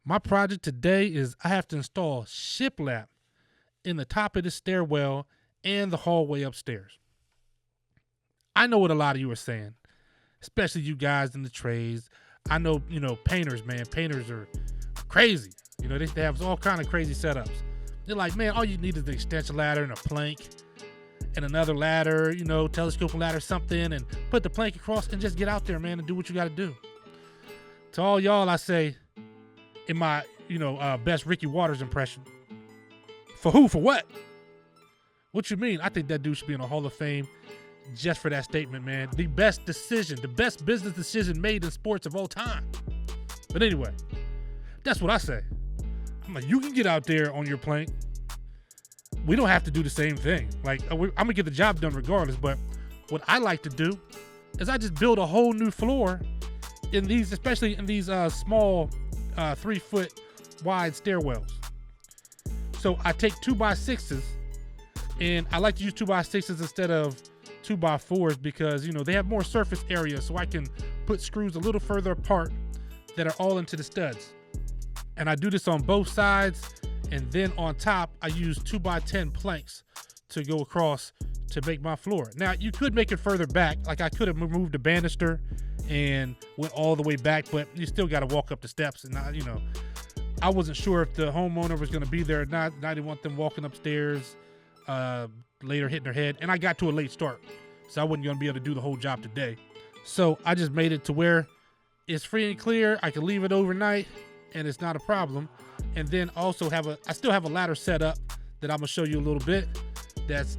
My project today is I have to install shiplap in the top of the stairwell and the hallway upstairs. I know what a lot of you are saying, especially you guys in the trades. I know, painters, man. Painters are crazy. They have all kind of crazy setups. They're like, man, all you need is an extension ladder and a plank and another ladder, telescoping ladder, something, and put the plank across and just get out there, man, and do what you got to do. To all y'all, I say, in my, best Ricky Waters impression, for who, for what? What you mean? I think that dude should be in a Hall of Fame just for that statement, man. The best decision, the best business decision made in sports of all time. But anyway, that's what I say. I'm like, you can get out there on your plank. We don't have to do the same thing. Like, I'm going to get the job done regardless, but what I like to do is I just build a whole new floor in these, especially in these small 3-foot wide stairwells. So I take 2x6s, and I like to use 2x6s instead of 2x4s because, they have more surface area, so I can put screws a little further apart that are all into the studs. And I do this on both sides, and then on top, I use 2x10 planks to go across to make my floor. Now, you could make it further back. Like, I could have removed the banister and went all the way back, but you still got to walk up the steps. And, I wasn't sure if the homeowner was going to be there or not. I didn't want them walking upstairs later, hitting their head. And I got to a late start, so I wasn't going to be able to do the whole job today. So I just made it to where it's free and clear. I can leave it overnight, and it's not a problem. And then also I still have a ladder set up that I'm going to show you a little bit. That's,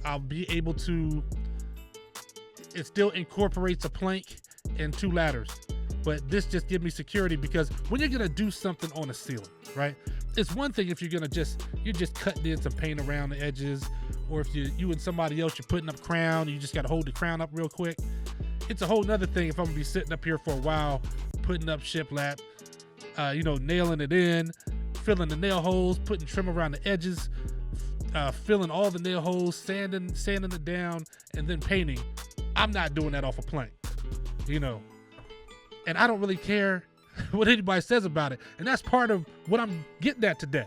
I'll be able to, it still incorporates a plank and 2 ladders. But this just gives me security because when you're going to do something on a ceiling, right? It's one thing if you're going to you're just cutting in some paint around the edges, or if you and somebody else, you're putting up crown, you just got to hold the crown up real quick. It's a whole nother thing if I'm going to be sitting up here for a while, putting up shiplap, nailing it in, filling the nail holes, putting trim around the edges, filling all the nail holes, sanding it down, and then painting. I'm not doing that off a plank, and I don't really care what anybody says about it. And that's part of what I'm getting at today.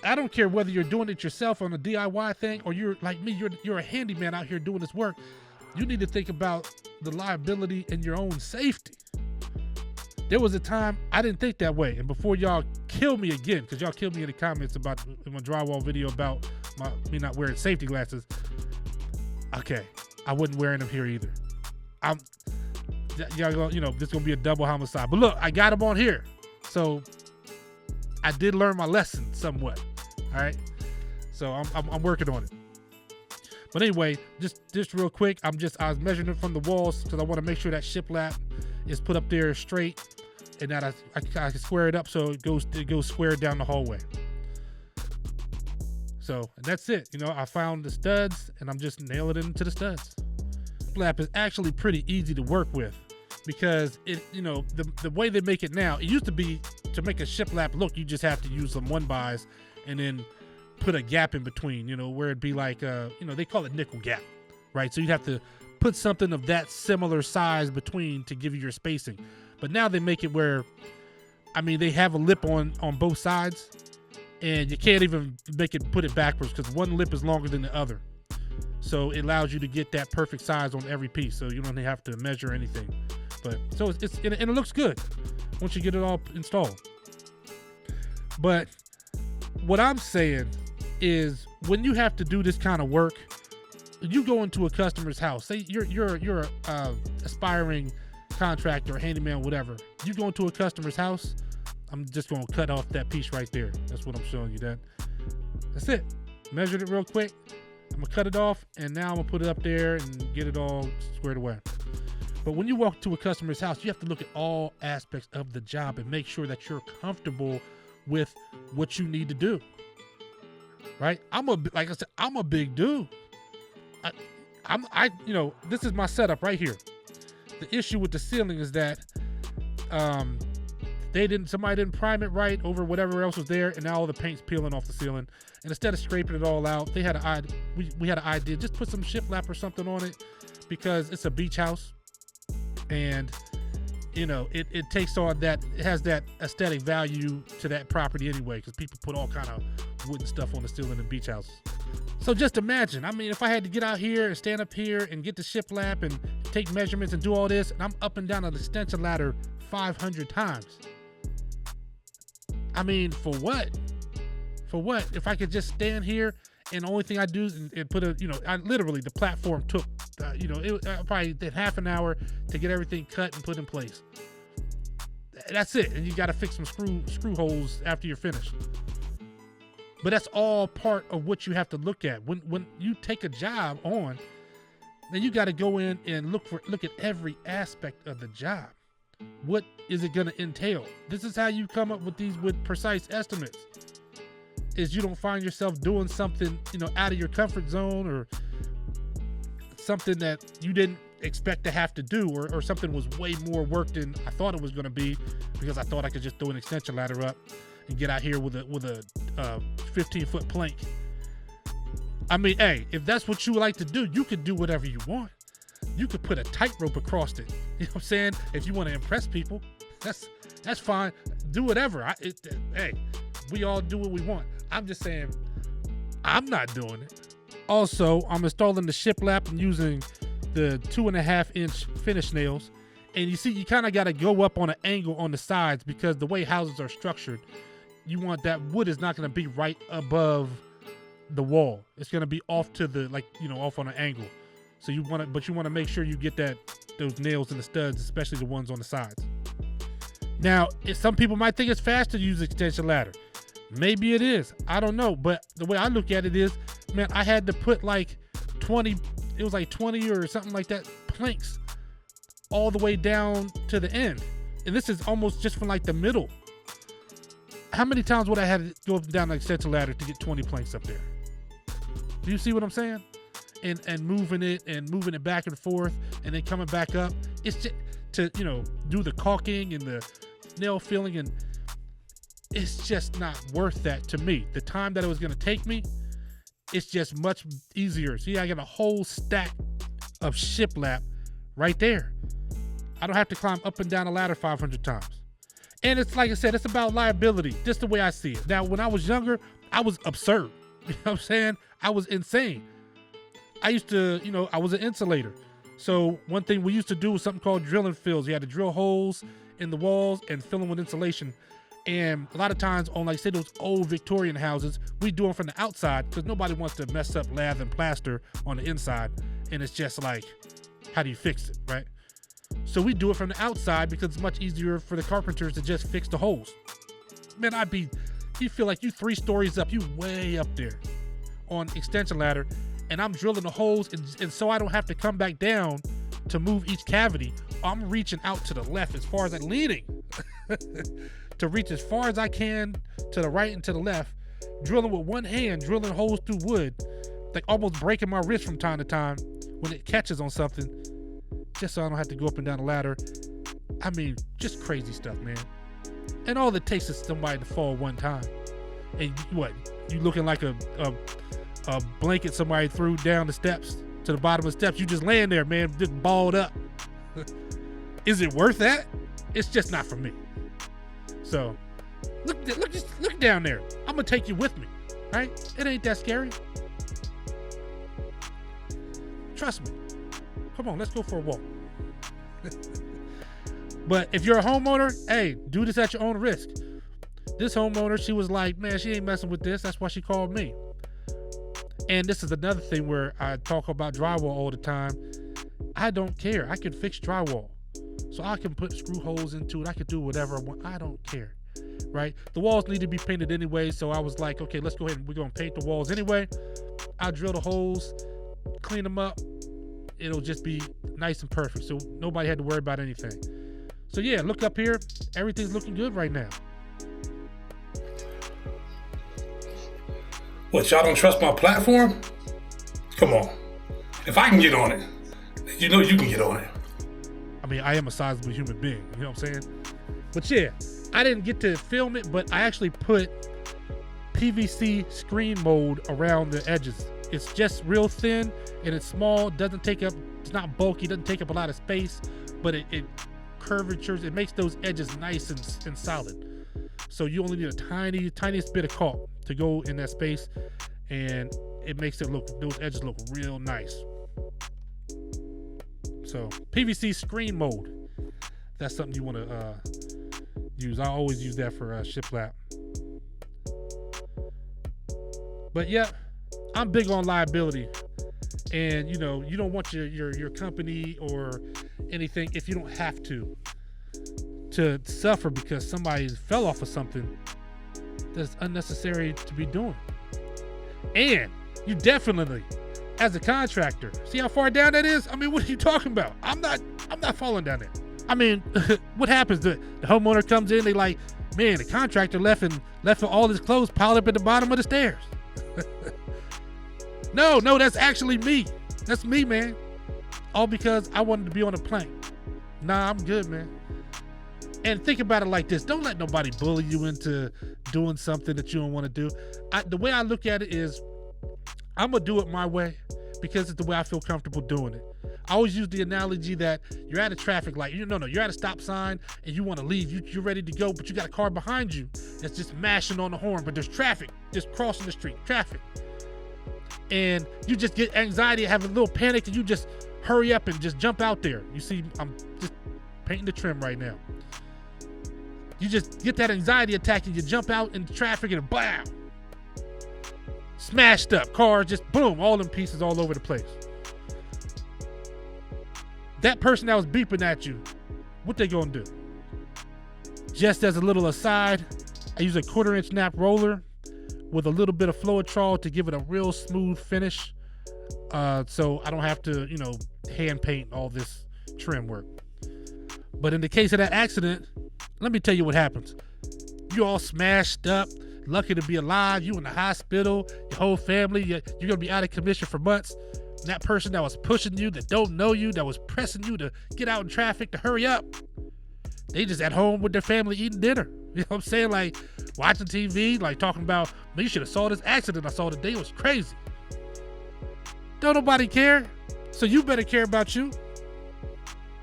I don't care whether you're doing it yourself on a DIY thing or you're like me, you're a handyman out here doing this work. You need to think about the liability and your own safety. There was a time I didn't think that way. And before y'all kill me again, because y'all killed me in the comments about my drywall video about me not wearing safety glasses. Okay, I wasn't wearing them here either. Y'all, this is going to be a double homicide. But look, I got them on here. So I did learn my lesson somewhat. All right. So I'm working on it. But anyway, just real quick, I was measuring it from the walls because I want to make sure that shiplap is put up there straight and that I can square it up so it goes square down the hallway. So that's it. I found the studs and I'm just nailing it into the studs. Shiplap is actually pretty easy to work with because the way they make it now, it used to be to make a shiplap look, you just have to use some 1-bys and then put a gap in between, where it'd be like, they call it nickel gap, right? So you'd have to put something of that similar size between to give you your spacing. But now they make it where, they have a lip on both sides and you can't even put it backwards because one lip is longer than the other. So it allows you to get that perfect size on every piece. So you don't have to measure anything. But so it looks good once you get it all installed. But what I'm saying is when you have to do this kind of work, you go into a customer's house. Say you're aspiring contractor, handyman, whatever. You go into a customer's house. I'm just going to cut off that piece right there. That's what I'm showing you. That's it. Measured it real quick. I'm going to cut it off, and now I'm going to put it up there and get it all squared away. But when you walk to a customer's house, you have to look at all aspects of the job and make sure that you're comfortable with what you need to do. Right? Like I said, I'm a big dude. This is my setup right here. The issue with the ceiling is that somebody didn't prime it right over whatever else was there, and now all the paint's peeling off the ceiling. And instead of scraping it all out, we had an idea, just put some shiplap or something on it because it's a beach house, and it takes on that, it has that aesthetic value to that property anyway, because people put all kind of wooden stuff on the ceiling in beach houses. So just imagine, I mean, if I had to get out here and stand up here and get the shiplap and take measurements and do all this, and I'm up and down an extension ladder 500 times. I mean, for what? For what? If I could just stand here and the only thing I do is and put the platform took, it probably did half an hour to get everything cut and put in place. That's it. And you got to fix some screw holes after you're finished. But that's all part of what you have to look at. When you take a job on, then you got to go in and look at every aspect of the job. What is it going to entail? This is how you come up with precise estimates. Is you don't find yourself doing something, out of your comfort zone, or something that you didn't expect to have to do, or something was way more work than I thought it was going to be, because I thought I could just throw an extension ladder up and get out here with a 15-foot plank. I mean, hey, if that's what you like to do, you could do whatever you want. You could put a tightrope across it. You know what I'm saying? If you want to impress people, that's fine. Do whatever. Hey, we all do what we want. I'm just saying, I'm not doing it. Also, I'm installing the shiplap and using the 2.5-inch finish nails. And you see, you kind of got to go up on an angle on the sides, because the way houses are structured, you want that wood is not going to be right above the wall. It's going to be off to the, off on an angle. So you want to make sure you get those nails in the studs, especially the ones on the sides. Now, some people might think it's faster to use extension ladder. Maybe it is. I don't know. But the way I look at it is, man, I had to put 20 or something like that planks all the way down to the end. And this is almost just from the middle. How many times would I have to go up and down the extension ladder to get 20 planks up there? Do you see what I'm saying? And moving it back and forth, and then coming back up. It's just to, do the caulking and the nail filling, and it's just not worth that to me. The time that it was going to take me, it's just much easier. See, I got a whole stack of shiplap right there. I don't have to climb up and down a ladder 500 times. And it's like I said, it's about liability, just the way I see it. Now, when I was younger, I was absurd. You know what I'm saying? I was insane. I used to, I was an insulator. So one thing we used to do was something called drill and fills. You had to drill holes in the walls and fill them with insulation. And a lot of times on, say, those old Victorian houses, we do them from the outside because nobody wants to mess up lath and plaster on the inside. And it's just how do you fix it, right? So we do it from the outside because it's much easier for the carpenters to just fix the holes. Man, you feel like you 3 stories up, you way up there on extension ladder, and I'm drilling the holes, and so I don't have to come back down to move each cavity. I'm reaching out to the left as far as I'm leaning to reach as far as I can to the right and to the left, drilling with one hand, drilling holes through wood, almost breaking my wrist from time to time when it catches on something, just so I don't have to go up and down the ladder. I mean, just crazy stuff, man. And all it takes is somebody to fall one time. And you looking like a blanket somebody threw down the steps to the bottom of the steps. You just laying there, man, just balled up. Is it worth that? It's just not for me. So look down there. I'm gonna take you with me, right? It ain't that scary. Trust me. Come on, let's go for a walk. But if you're a homeowner, hey, do this at your own risk. This homeowner, she was like, man, she ain't messing with this. That's why she called me. And this is another thing where I talk about drywall all the time. I don't care. I can fix drywall. So I can put screw holes into it. I can do whatever I want. I don't care, right? The walls need to be painted anyway. So I was like, okay, let's go ahead and we're going to paint the walls anyway. I'll drill the holes, clean them up. It'll just be nice and perfect. So nobody had to worry about anything. So yeah, look up here. Everything's looking good right now. What, y'all don't trust my platform? Come on. If I can get on it, you know you can get on it. I mean, I am a sizable human being, you know what I'm saying? But yeah, I didn't get to film it, but I actually put PVC screen mold around the edges. It's just real thin and it's small, it's not bulky, doesn't take up a lot of space, but it curvatures. It makes those edges nice and solid. So you only need a tiniest bit of caulk to go in that space, and it makes those edges look real nice. So PVC screen mold, that's something you want to use. I always use that for shiplap. But yeah, I'm big on liability, and you don't want your company or anything, if you don't have to suffer because somebody fell off of something that's unnecessary to be doing. And you definitely, as a contractor, see how far down that is? I mean, what are you talking about? I'm not falling down there. I mean, what happens? The homeowner comes in, they like, man, the contractor left all his clothes piled up at the bottom of the stairs. No, that's actually me. That's me, man. All because I wanted to be on a plank. Nah, I'm good, man. And think about it like this. Don't let nobody bully you into doing something that you don't want to do. The way I look at it is, I'm going to do it my way because it's the way I feel comfortable doing it. I always use the analogy that you're at a traffic light. You're at a stop sign and you want to leave. You're ready to go, but you got a car behind you that's just mashing on the horn, but there's traffic just crossing the street, traffic. And you just get anxiety, have a little panic, and you just hurry up and just jump out there. You see, I'm just painting the trim right now. You just get that anxiety attack and you jump out in traffic and blam! Smashed up, car just boom, all in pieces all over the place. That person that was beeping at you, what they gonna do? Just as a little aside, I use a 1/4-inch nap roller with a little bit of Floetrol to give it a real smooth finish. So I don't have to, hand paint all this trim work. But in the case of that accident, let me tell you what happens. You all smashed up, lucky to be alive, you in the hospital, your whole family, you're gonna be out of commission for months. And that person that was pushing you, that don't know you, that was pressing you to get out in traffic, to hurry up, they just at home with their family eating dinner. You know what I'm saying? Like watching TV, like talking about, man, you should have saw this accident I saw today. It was crazy. Don't nobody care. So you better care about you.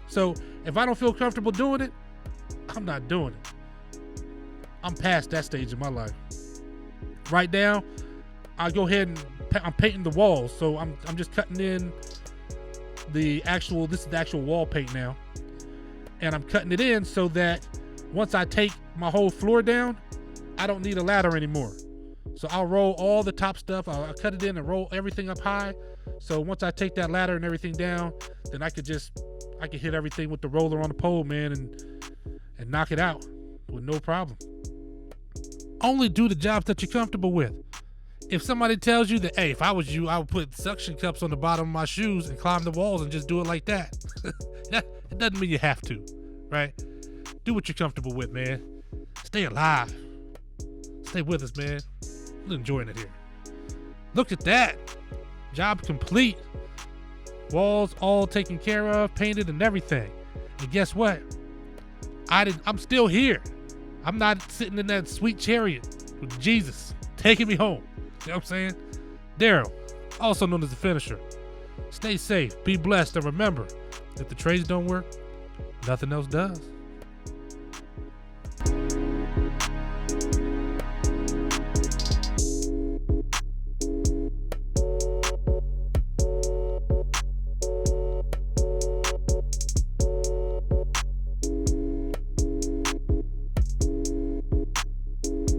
So if I don't feel comfortable doing it, I'm not doing it. I'm past that stage in my life. Right now, I go ahead and I'm painting the walls. So I'm just cutting in this is the actual wall paint now. And I'm cutting it in so that once I take my whole floor down, I don't need a ladder anymore. So I'll roll all the top stuff. I'll cut it in and roll everything up high. So once I take that ladder and everything down, then I could hit everything with the roller on the pole, man, and knock it out with no problem. Only do the jobs that you're comfortable with. If somebody tells you that, hey, if I was you, I would put suction cups on the bottom of my shoes and climb the walls and just do it like that. It doesn't mean you have to, right? Do what you're comfortable with, man. Stay alive. Stay with us, man. I'm enjoying it here. Look at that. Job complete. Walls all taken care of, painted and everything. And guess what? I'm still here. I'm not sitting in that sweet chariot with Jesus taking me home. You know what I'm saying? Daryl, also known as the finisher. Stay safe, be blessed, and remember, if the trades don't work, nothing else does.